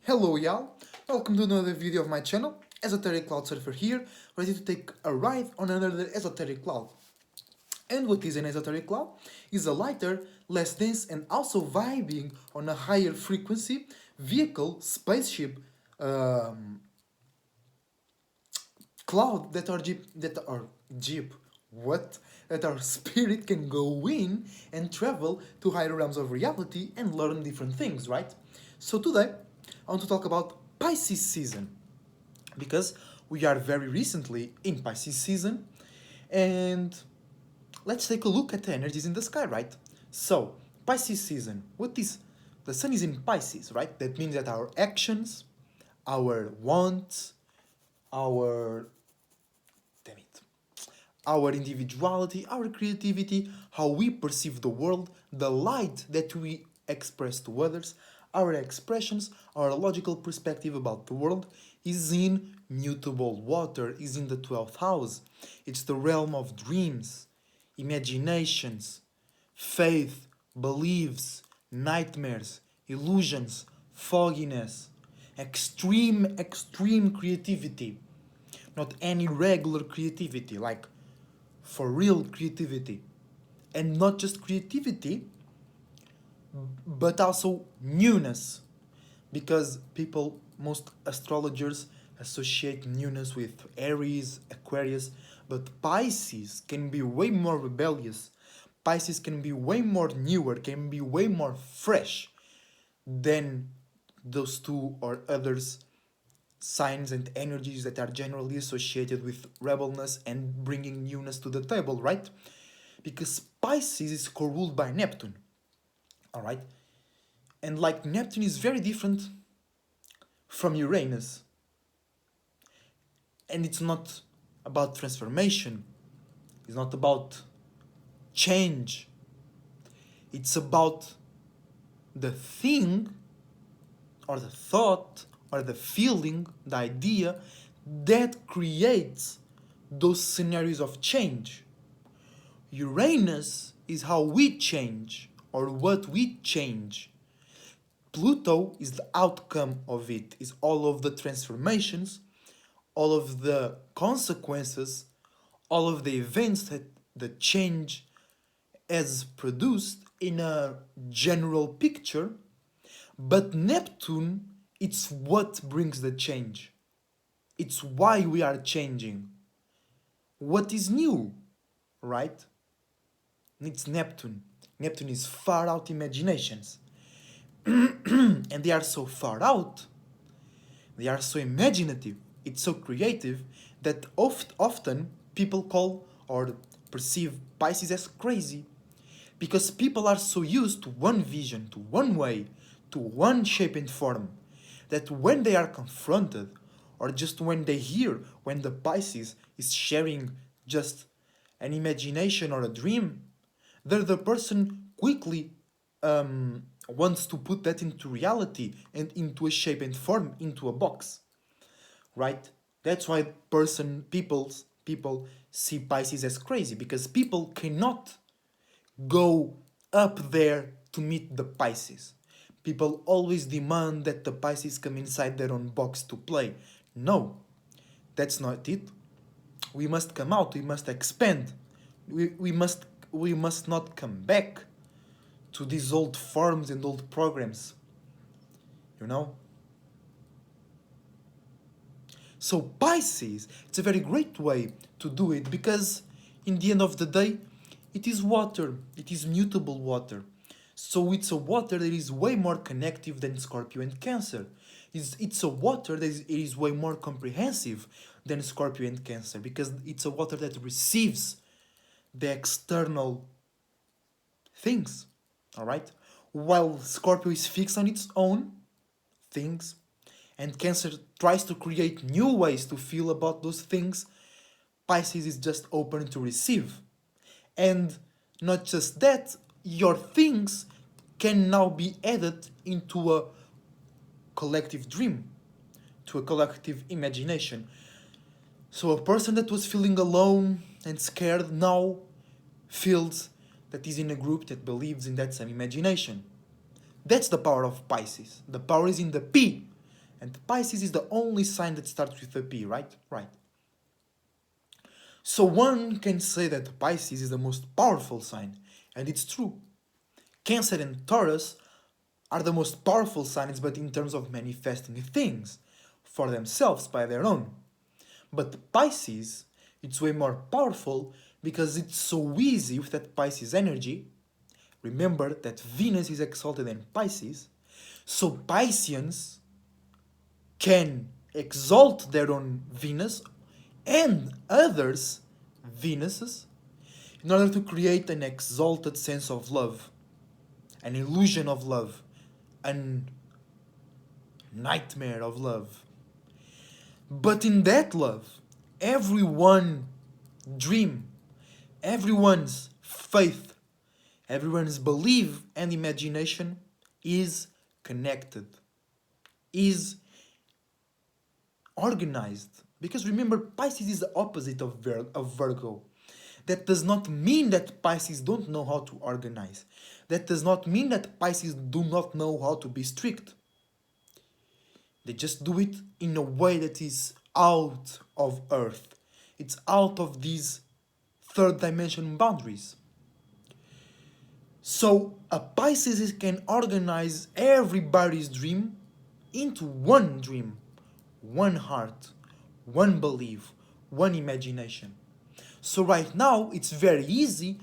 Hello y'all, welcome to another video of my channel, Esoteric Cloud Surfer here, ready to take a ride on another esoteric cloud. And what is an esoteric cloud? Is a lighter, less dense and also vibing on a higher frequency vehicle, spaceship, um, cloud that what? That our spirit can go in and travel to higher realms of reality and learn different things, right? So today, I want to talk about Pisces season because we are very recently in Pisces season and let's take a look at the energies in the sky, right? So, Pisces season, what is the sun is in Pisces, right? That means that our actions, our wants, our damn it, our individuality, our creativity, how we perceive the world, the light that we express to others, our expressions, our logical perspective about the world is in mutable water, is in the 12th house. It's the realm of dreams, imaginations, faith, beliefs, nightmares, illusions, fogginess, extreme creativity, not any regular creativity, like for real creativity. And not just creativity, but also newness. Because most astrologers associate newness with Aries, Aquarius, but Pisces can be way more rebellious. Pisces can be way more newer, can be way more fresh than those two or others signs and energies that are generally associated with rebelness and bringing newness to the table, right? Because Pisces is co-ruled by Neptune, all right? And like Neptune is very different from Uranus. And it's not about transformation, it's not about change, it's about the thing or the thought or the feeling, the idea that creates those scenarios of change. Uranus is how we change or what we change. Pluto is the outcome of it, is all of the transformations, all of the consequences, all of the events that the change has produced in a general picture. But Neptune, it's what brings the change. It's why we are changing. What is new, right? It's Neptune. Neptune is far out imaginations. And they are so far out, they are so imaginative, it's so creative that often people call or perceive Pisces as crazy. Because people are so used to one vision, to one way, to one shape and form, that when they are confronted, or just when they hear when the Pisces is sharing just an imagination or a dream, the person quickly wants to put that into reality and into a shape and form, into a box, right? That's why people see Pisces as crazy, because people cannot go up there to meet the Pisces. People always demand that the Pisces come inside their own box to play. No, that's not it. We must come out, we must expand. We must not come back to these old forms and old programs. You know? So Pisces, it's a very great way to do it, because in the end of the day, it is water, it is mutable water. So it's a water that is way more connective than Scorpio and Cancer. It's a water that is way more comprehensive than Scorpio and Cancer, because it's a water that receives the external things, all right? While Scorpio is fixed on its own things, and Cancer tries to create new ways to feel about those things, Pisces is just open to receive. And not just that, your things can now be added into a collective dream, to a collective imagination. So a person that was feeling alone and scared now feels that he's in a group that believes in that same imagination. That's the power of Pisces. The power is in the P. And Pisces is the only sign that starts with a P, right? Right. So one can say that Pisces is the most powerful sign, and it's true. Cancer and Taurus are the most powerful signs, but in terms of manifesting things for themselves by their own. But Pisces, it's way more powerful because it's so easy with that Pisces energy. Remember that Venus is exalted in Pisces, so Pisceans can exalt their own Venus and others' Venuses in order to create an exalted sense of love, an illusion of love, a nightmare of love. But in that love, everyone dream, everyone's faith, everyone's belief and imagination is connected, is organized. Because remember, Pisces is the opposite of, of Virgo. That does not mean that Pisces don't know how to organize. That does not mean that Pisces do not know how to be strict. They just do it in a way that is out of Earth. It's out of these third dimension boundaries. So a Pisces can organize everybody's dream into one dream, one heart, one belief, one imagination. So right now it's very easy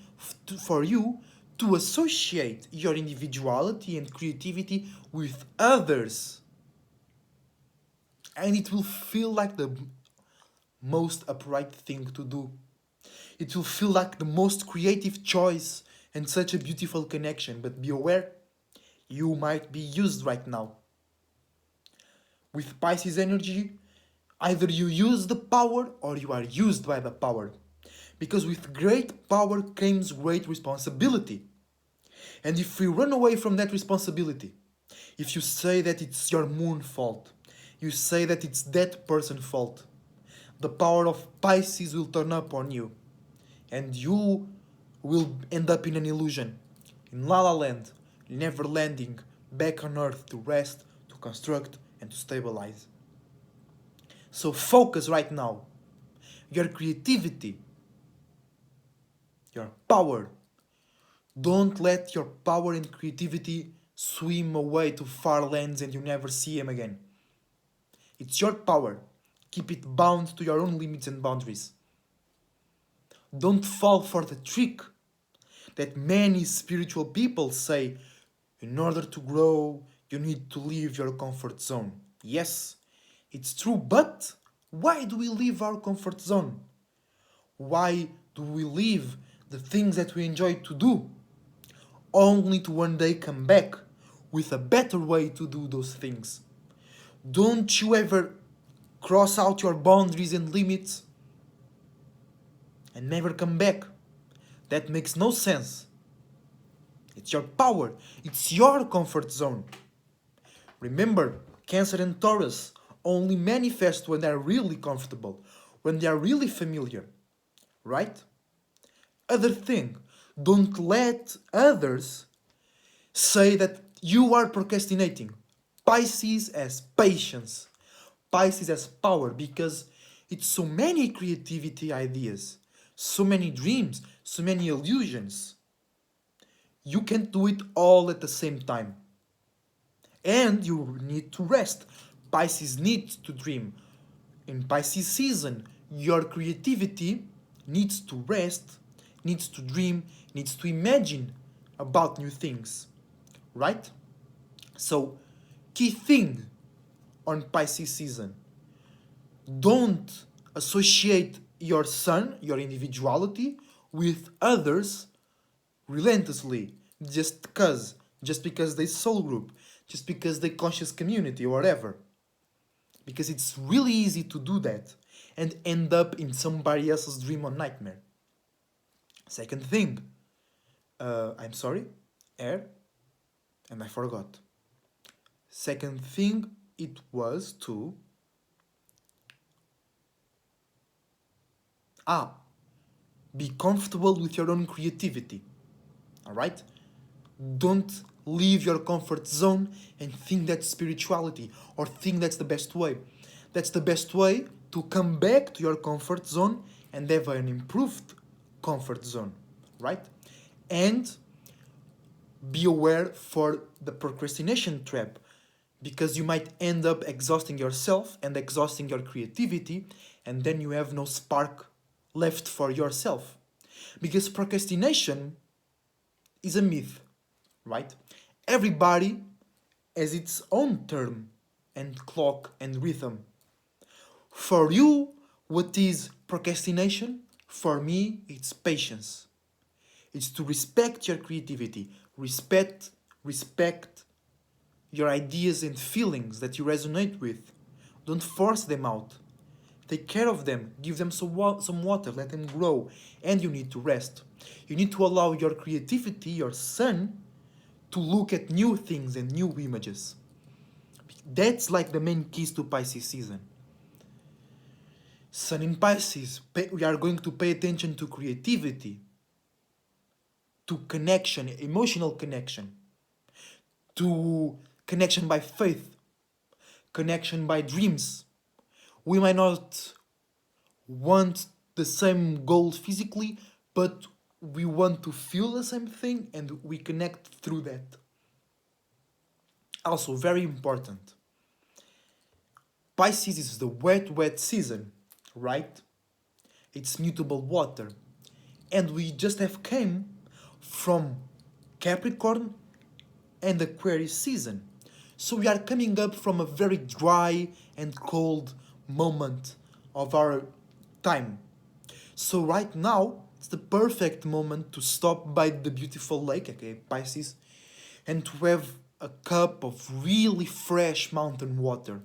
for you to associate your individuality and creativity with others. And it will feel like the most upright thing to do. It will feel like the most creative choice and such a beautiful connection. But be aware, you might be used right now. With Pisces energy, either you use the power or you are used by the power. Because with great power comes great responsibility. And if we run away from that responsibility, if you say that it's your moon fault, you say that it's that person's fault, the power of Pisces will turn up on you. And you will end up in an illusion, in La La Land, never landing back on Earth to rest, to construct, and to stabilize. So focus right now. Your creativity, your power. Don't let your power and creativity swim away to far lands and you never see them again. It's your power. Keep it bound to your own limits and boundaries. Don't fall for the trick that many spiritual people say, in order to grow, you need to leave your comfort zone. Yes, it's true, but why do we leave our comfort zone? Why do we leave the things that we enjoy to do? Only to one day come back with a better way to do those things. Don't you ever cross out your boundaries and limits and never come back. That makes no sense. It's your power. It's your comfort zone. Remember, Cancer and Taurus only manifest when they are really comfortable, when they are really familiar. Right? Other thing, don't let others say that you are procrastinating. Pisces has patience. Pisces has power because it's so many creativity ideas, so many dreams, so many illusions. You can't do it all at the same time. And you need to rest. Pisces needs to dream. In Pisces season, your creativity needs to rest, needs to dream, needs to imagine about new things. Right? So, key thing on Pisces season, don't associate your sun, your individuality, with others relentlessly just because they soul group, just because they conscious community or whatever. Because it's really easy to do that and end up in somebody else's dream or nightmare. Second thing, I'm sorry, air, and I forgot. Second thing, it was to be comfortable with your own creativity. All right? Don't leave your comfort zone and think that's spirituality or think that's the best way. That's the best way to come back to your comfort zone and have an improved comfort zone, right? And be aware for the procrastination trap, because you might end up exhausting yourself and exhausting your creativity, and then you have no spark left for yourself. Because procrastination is a myth, right? Everybody has its own term and clock and rhythm. For you, what is procrastination? For me, it's patience. It's to respect your creativity, respect your ideas and feelings that you resonate with. Don't force them out. Take care of them, give them some water, let them grow, and you need to rest. You need to allow your creativity, your sun, to look at new things and new images. That's like the main keys to Pisces season. Sun in Pisces, we are going to pay attention to creativity, to connection, emotional connection, to connection by faith, connection by dreams. We might not want the same goal physically, but we want to feel the same thing and we connect through that. Also, very important, Pisces is the wet season, right? It's mutable water. And we just have came from Capricorn and Aquarius season. So we are coming up from a very dry and cold moment of our time. So right now, it's the perfect moment to stop by the beautiful lake, okay, Pisces, and to have a cup of really fresh mountain water.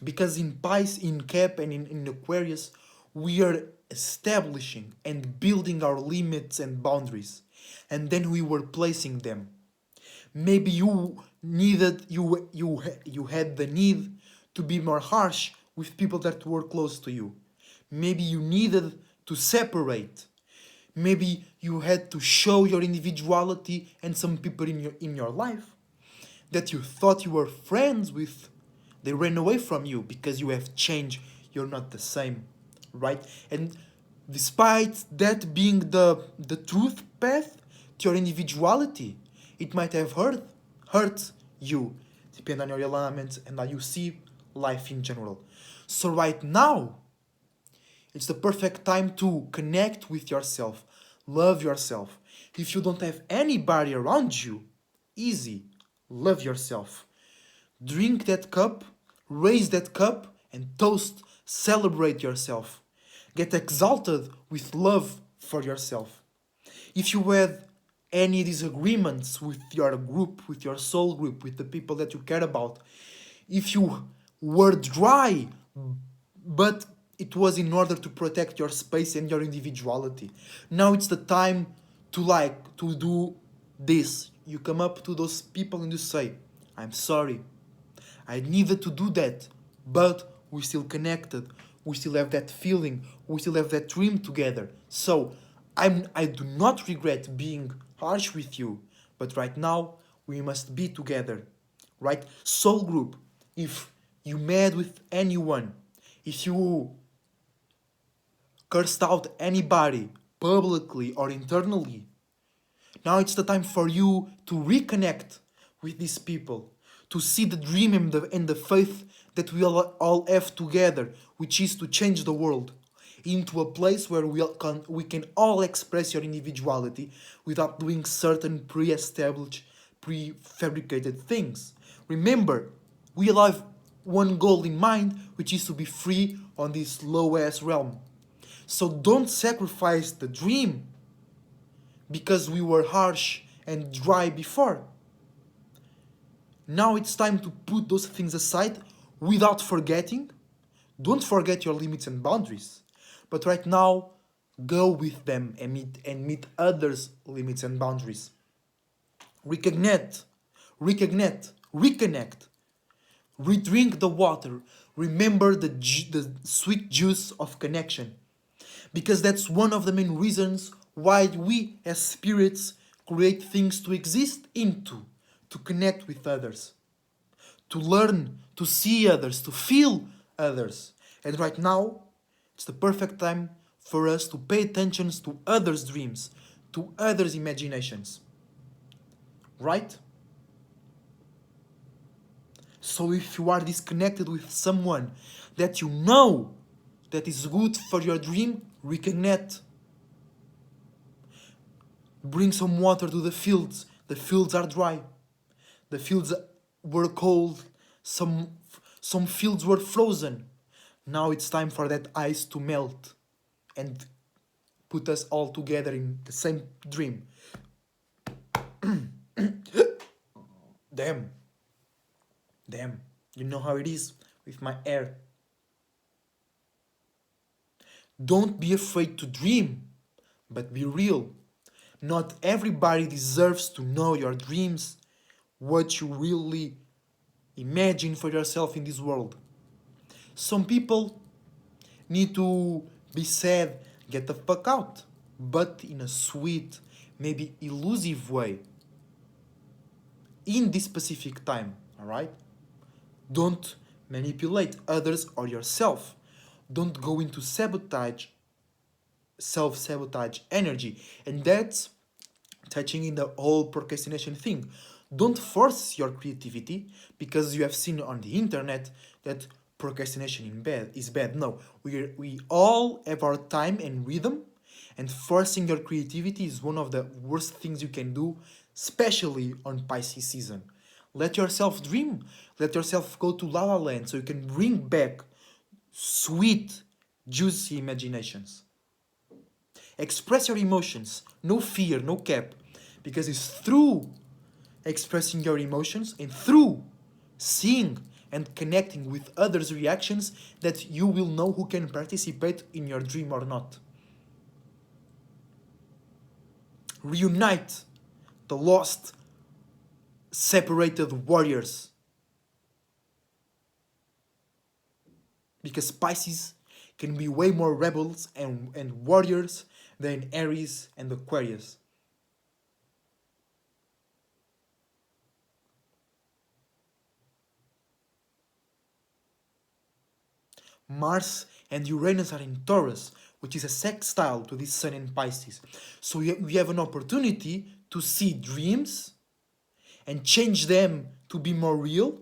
Because in Pisces, in Cap, and in Aquarius, we are establishing and building our limits and boundaries, and then we were placing them. Maybe you had the need to be more harsh with people that were close to you. Maybe you needed to separate. Maybe you had to show your individuality, and some people in your life that you thought you were friends with, they ran away from you because you have changed. You're not the same, right? And despite that being the truth path to your individuality, it might have hurt you, depending on your elements and how you see life in general. So right now, it's the perfect time to connect with yourself, love yourself. If you don't have anybody around you, easy, love yourself. Drink that cup, raise that cup, and toast, celebrate yourself. Get exalted with love for yourself. If you had any disagreements with your group, with your soul group, with the people that you care about, if you were dry, but it was in order to protect your space and your individuality. Now it's the time to do this. You come up to those people and you say, I'm sorry. I needed to do that, but we still connected. We still have that feeling. We still have that dream together. So I do not regret being harsh with you, but right now we must be together, right? Soul group. If you mad with anyone, if you cursed out anybody publicly or internally, now it's the time for you to reconnect with these people, to see the dream and the faith that we all have together, which is to change the world into a place where we can all express your individuality without doing certain pre-established, prefabricated things. Remember, we all have one goal in mind, which is to be free on this low-ass realm. So don't sacrifice the dream because we were harsh and dry before. Now it's time to put those things aside without forgetting. Don't forget your limits and boundaries. But right now, go with them and meet others' limits and boundaries. Reconnect. Redrink the water. Remember the sweet juice of connection. Because that's one of the main reasons why we as spirits create things to exist into, to connect with others, to learn, to see others, to feel others. And right now, it's the perfect time for us to pay attention to others' dreams, to others' imaginations. Right? So if you are disconnected with someone that you know that is good for your dream, reconnect. Bring some water to the fields. The fields are dry. The fields were cold. Some fields were frozen. Now it's time for that ice to melt and put us all together in the same dream. Damn. Damn. You know how it is with my air. Don't be afraid to dream, but be real. Not everybody deserves to know your dreams, what you really imagine for yourself in this world. Some people need to be said, get the fuck out, but in a sweet, maybe elusive way. In this specific time, alright? Don't manipulate others or yourself. Don't go into sabotage, self-sabotage energy. And that's touching in the whole procrastination thing. Don't force your creativity because you have seen on the internet that procrastination is bad. No, we all have our time and rhythm, and forcing your creativity is one of the worst things you can do, especially on Pisces season. Let yourself dream. Let yourself go to La La Land so you can bring back sweet, juicy imaginations. Express your emotions. No fear, no cap. Because it's through expressing your emotions and through seeing and connecting with others' reactions that you will know who can participate in your dream or not. Reunite the lost, separated warriors. Because Pisces can be way more rebels and warriors than Aries and Aquarius. Mars and Uranus are in Taurus, which is a sextile to this Sun in Pisces. So we have an opportunity to see dreams and change them to be more real,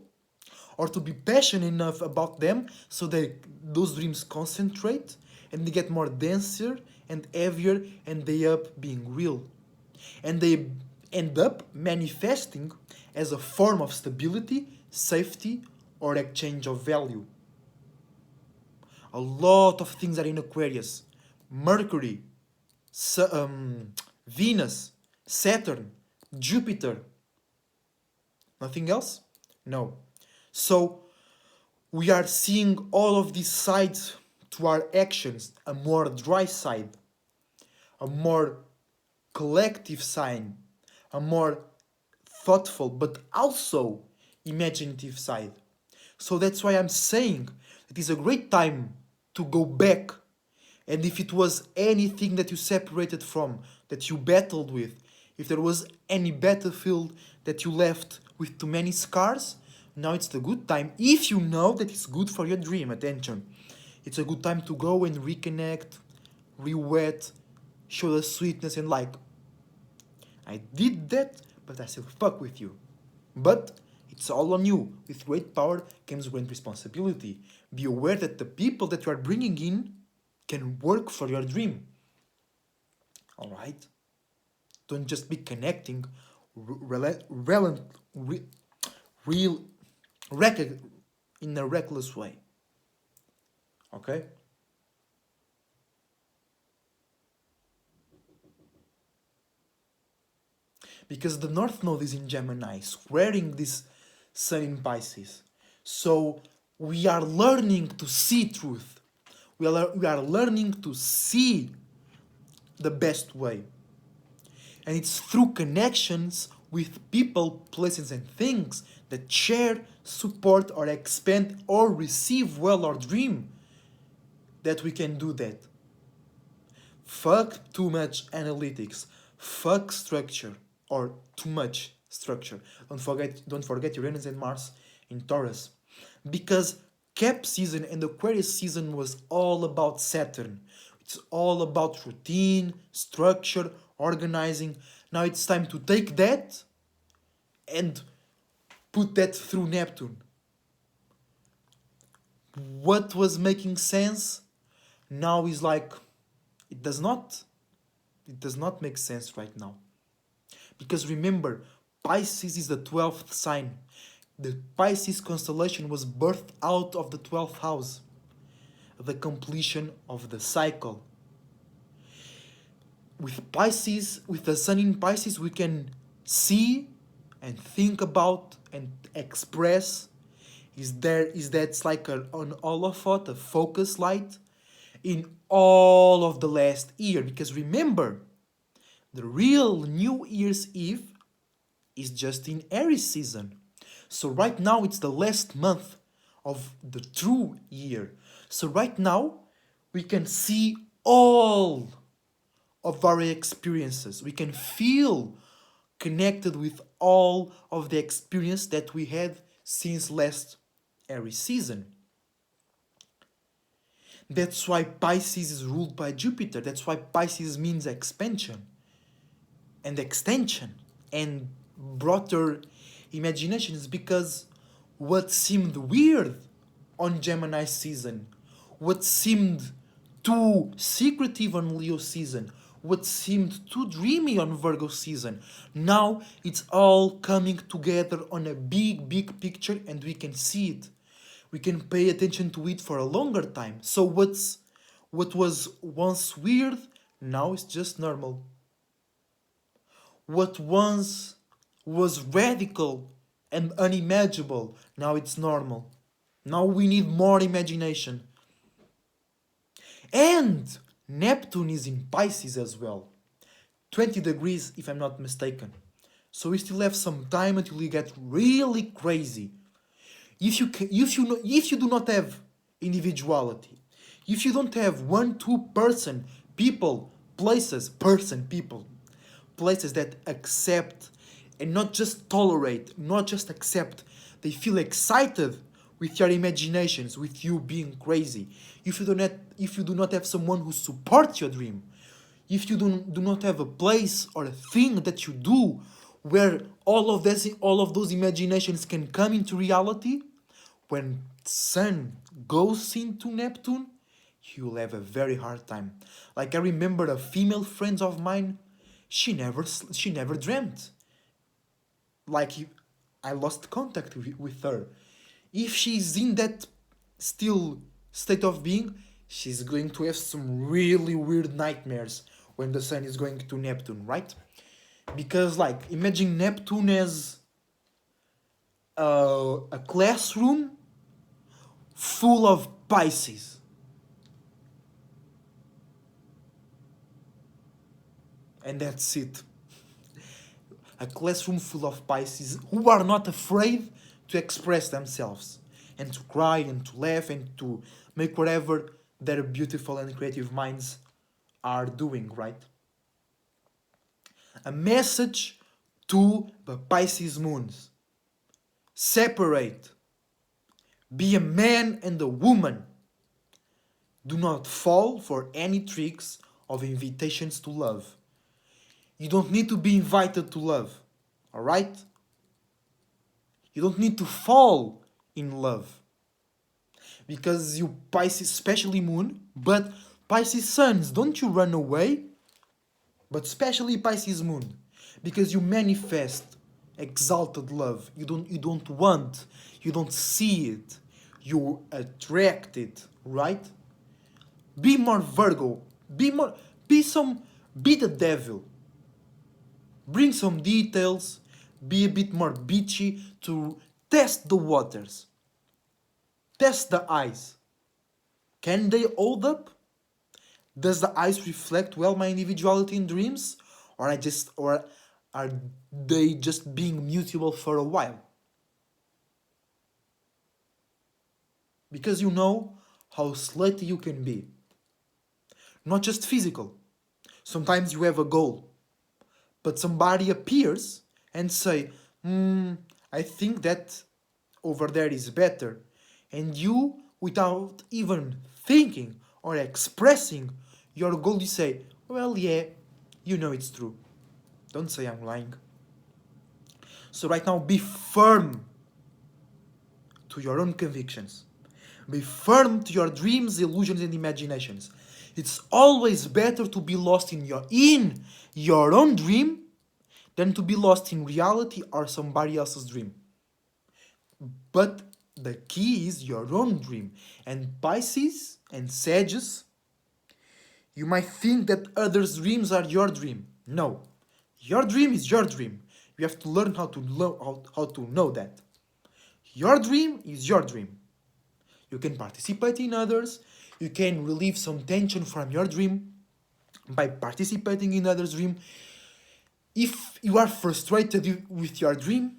or to be passionate enough about them so that those dreams concentrate and they get more denser and heavier and they up being real. And they end up manifesting as a form of stability, safety, or exchange of value. A lot of things are in Aquarius. Mercury, Venus, Saturn, Jupiter. Nothing else? No. So we are seeing all of these sides to our actions, a more dry side, a more collective side, a more thoughtful but also imaginative side. So that's why I'm saying it is a great time to go back. And if it was anything that you separated from, that you battled with, if there was any battlefield that you left with too many scars, now it's the good time, if you know that it's good for your dream, attention. It's a good time to go and reconnect, re-wet, show the sweetness and like, I did that, but I still fuck with you. But it's all on you. With great power comes great responsibility. Be aware that the people that you are bringing in can work for your dream. Alright? Don't just be connecting in a reckless way. Okay? Because the North Node is in Gemini, squaring this Sun in Pisces. So we are learning to see truth. We are learning to see the best way. And it's through connections with people, places, and things that share, support, or expand, or receive well our dream that we can do that. Fuck too much analytics. Fuck structure. or too much structure. Don't forget Uranus and Mars in Taurus. Because Cap season and Aquarius season was all about Saturn. It's all about routine, structure, organizing. Now it's time to take that and put that through Neptune. What was making sense now is like it does not make sense right now. Because remember, Pisces is the 12th sign. The Pisces constellation was birthed out of the 12th house, the completion of the cycle. With Pisces, with the sun in Pisces, we can see and think about and express. Is that's like an olifant, a focus light in all of the last year. Because remember, the real New Year's Eve is just in Aries season. So right now it's the last month of the true year. So right now we can see all of our experiences. We can feel connected with all of the experience that we had since last Aries season. That's why Pisces is ruled by Jupiter. That's why Pisces means expansion and extension and broader imaginations, because what seemed weird on Gemini season, what seemed too secretive on Leo season, what seemed too dreamy on Virgo season, now it's all coming together on a big picture, and we can see it. We can pay attention to it for a longer time. So what was once weird now is just normal. What once was radical and unimaginable, now it's normal. Now we need more imagination. And Neptune is in Pisces as well. 20 degrees if I'm not mistaken. So we still have some time until we get really crazy. If you do not have individuality, if you don't have one, two person, people, places, places that accept and not just tolerate, not just accept, they feel excited with your imaginations, with you being crazy. If you do not have someone who supports your dream, if you do not have a place or a thing that you do where all of those imaginations can come into reality, when Sun goes into Neptune, you'll have a very hard time. Like I remember a female friend of mine, she never dreamt. Like I lost contact with her. If she's in that still state of being, she's going to have some really weird nightmares when the sun is going to Neptune, right? Because like imagine Neptune as a classroom full of Pisces. And that's it. A classroom full of Pisces who are not afraid to express themselves and to cry and to laugh and to make whatever their beautiful and creative minds are doing, right? A message to the Pisces moons. Separate. Be a man and a woman. Do not fall for any tricks of invitations to love. You don't need to be invited to love, alright? You don't need to fall in love. Because you Pisces, especially moon, but Pisces suns, don't you run away? But especially Pisces moon, because you manifest exalted love. You don't want, you don't see it, you attract it, right? Be more Virgo, be the devil. Bring some details, be a bit more bitchy to test the waters. Test the eyes. Can they hold up? Does the eyes reflect well my individuality in dreams? Or are they just being mutable for a while? Because you know how slutty you can be. Not just physical. Sometimes you have a goal. but somebody appears and say, I think that over there is better. And you, without even thinking or expressing your goal, you say, well, yeah, you know it's true. Don't say I'm lying. So right now, be firm to your own convictions. Be firm to your dreams, illusions, and imaginations. It's always better to be lost in your own dream than to be lost in reality or somebody else's dream. But the key is your own dream. And Pisces and Sages, you might think that others' dreams are your dream. No. Your dream is your dream. You have to learn how to know that. Your dream is your dream. You can participate in others. You can relieve some tension from your dream by participating in others' dream. If you are frustrated with your dream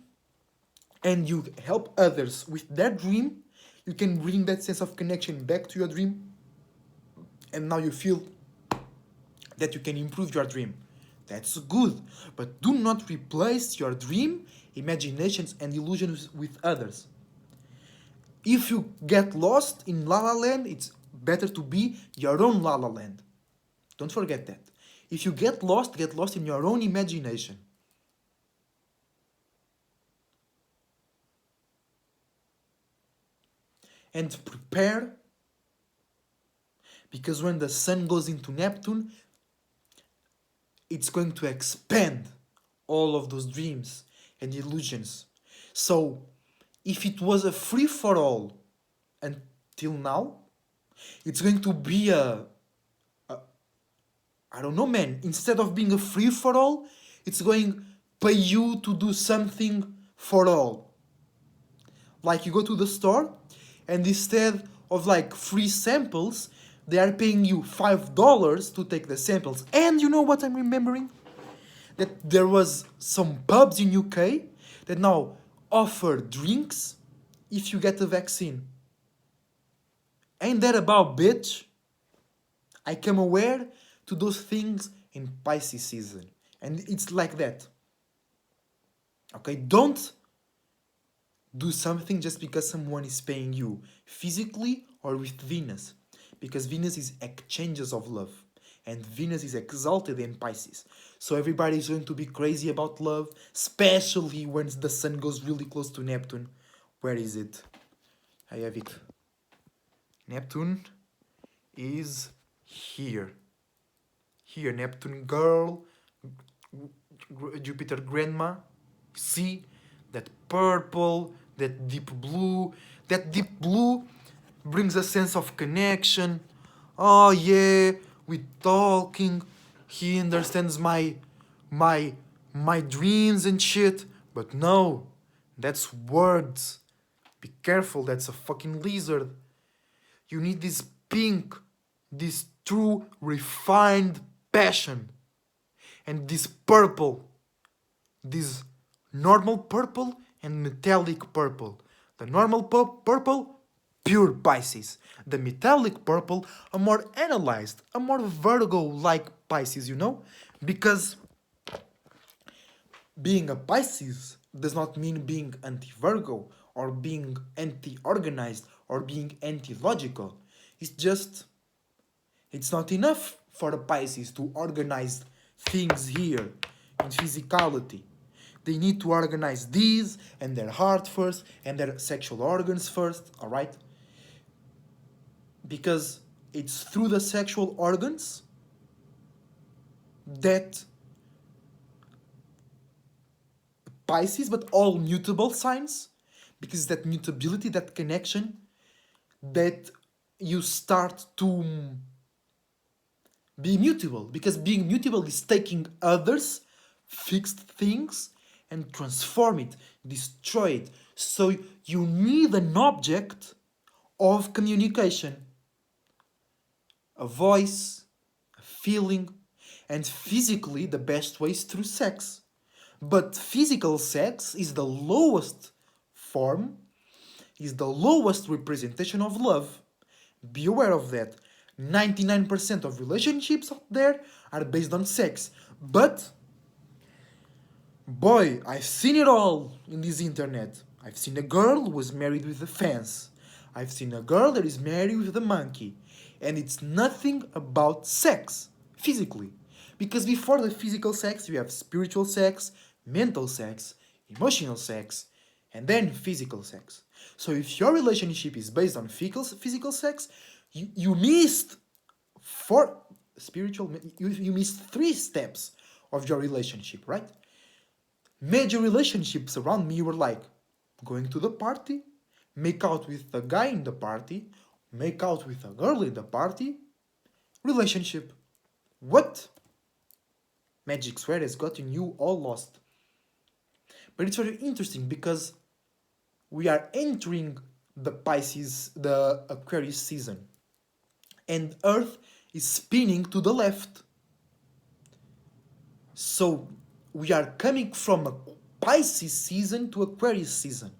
and you help others with their dream, you can bring that sense of connection back to your dream. And now you feel that you can improve your dream. That's good. But do not replace your dream, imaginations, and illusions with others. If you get lost in La La Land, it's better to be your own La La Land. Don't forget that. If you get lost in your own imagination. And prepare, because when the sun goes into Neptune, it's going to expand all of those dreams and illusions. So, if it was a free-for-all until now, it's going to be I don't know, man. Instead of being a free-for-all, it's going to pay you to do something for all. Like you go to the store, and instead of like free samples, they are paying you $5 to take the samples. And you know what I'm remembering? That there was some pubs in UK that now offer drinks if you get the vaccine. Ain't that about, bitch? I come aware to those things in Pisces season. And it's like that. Okay, don't do something just because someone is paying you, physically or with Venus. Because Venus is exchanges of love. And Venus is exalted in Pisces. So everybody is going to be crazy about love, especially when the sun goes really close to Neptune. Where is it? I have it. Neptune is here. Here, Neptune girl, Jupiter grandma. See? That purple, that deep blue. That deep blue brings a sense of connection. Oh yeah, we talking. He understands my dreams and shit. But no, that's words. Be careful, that's a fucking lizard. You need this pink, this true refined passion. And this purple, this normal purple and metallic purple. The normal purple, pure Pisces. The metallic purple, a more analyzed, a more Virgo-like Pisces, you know? Because being a Pisces does not mean being anti-Virgo or being anti-organized or being anti-logical. It's not enough for a Pisces to organize things here in physicality. They need to organize these and their heart first and their sexual organs first, alright? Because it's through the sexual organs that Pisces, but all mutable signs, because that mutability, that connection, that you start to be mutable. Because being mutable is taking others, fixed things, and transform it, destroy it. So you need an object of communication. A voice, a feeling, and physically the best way is through sex. But physical sex is the lowest form, is the lowest representation of love. Be aware of that. 99% of relationships out there are based on sex. But Boy, I've seen it all in this internet. I've seen a girl who was married with a fence. I've seen a girl that is married with a monkey. And it's nothing about sex, physically. Because before the physical sex, you have spiritual sex, mental sex, emotional sex, and then physical sex. So if your relationship is based on physical sex, you missed four spiritual, you missed three steps of your relationship, right? Major relationships around me were like going to the party, make out with a guy in the party, make out with a girl in the party, relationship. What? Magic Square has gotten you all lost. But it's very interesting because we are entering the Pisces, the Aquarius season, and Earth is spinning to the left. So we are coming from a Pisces season to Aquarius season,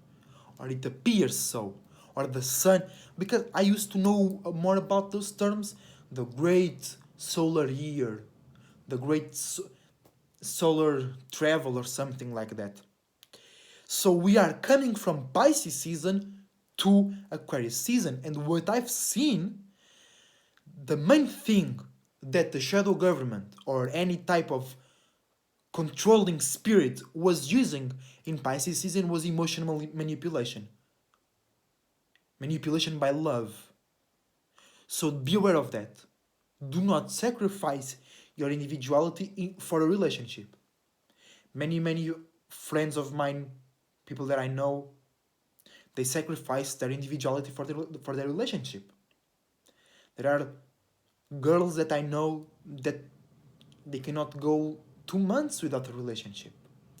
or it appears so, or the sun. Because I used to know more about those terms, the great solar year, the great solar travel, or something like that. So we are coming from Pisces season to Aquarius season, and what I've seen, the main thing that the shadow government or any type of controlling spirit was using in Pisces season was emotional manipulation. Manipulation by love. So be aware of that. Do not sacrifice your individuality for a relationship. Many friends of mine, people that I know, they sacrifice their individuality for their relationship. There are girls that I know that they cannot go 2 months without a relationship.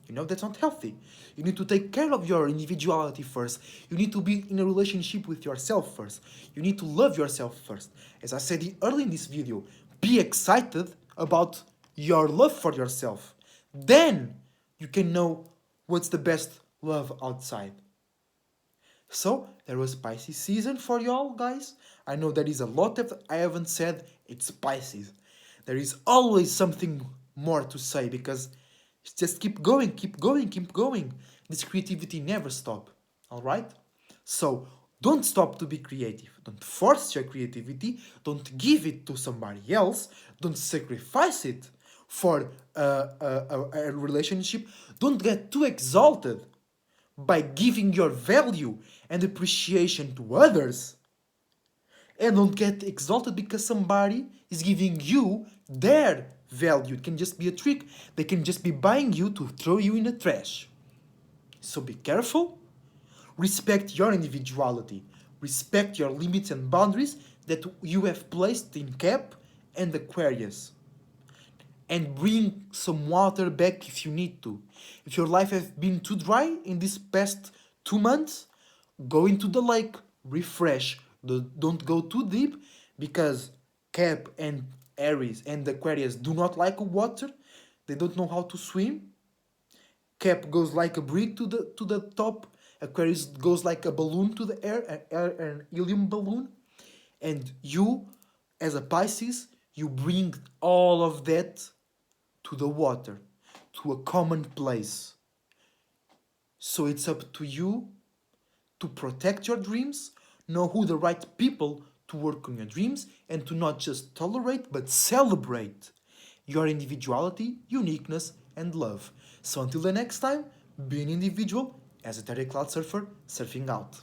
You know, that's not healthy. You need to take care of your individuality first. You need to be in a relationship with yourself first. You need to love yourself first. As I said early in this video, be excited about your love for yourself. Then you can know what's the best love outside. So, there was Pisces season for y'all, guys. I know there is a lot that I haven't said. It's Pisces. There is always something more to say because just keep going, keep going, keep going. This creativity never stop. Alright? So, don't stop to be creative. Don't force your creativity. Don't give it to somebody else. Don't sacrifice it for a relationship. Don't get too exalted by giving your value and appreciation to others. And don't get exalted because somebody is giving you their value. It can just be a trick. They can just be buying you to throw you in the trash. So be careful. Respect your individuality. Respect your limits and boundaries that you have placed in Cap and Aquarius. And bring some water back if you need to. If your life has been too dry in these past 2 months, go into the lake, refresh. Don't go too deep because Cap and Aries and Aquarius do not like water. They don't know how to swim. Cap goes like a brick to the top. Aquarius goes like a balloon to the air, an helium balloon. And you, as a Pisces, you bring all of that to the water, to a common place. So it's up to you to protect your dreams, know who the right people to work on your dreams, and to not just tolerate but celebrate your individuality, uniqueness, and love. So until the next time, be an individual as a Terry Cloud Surfer, surfing out.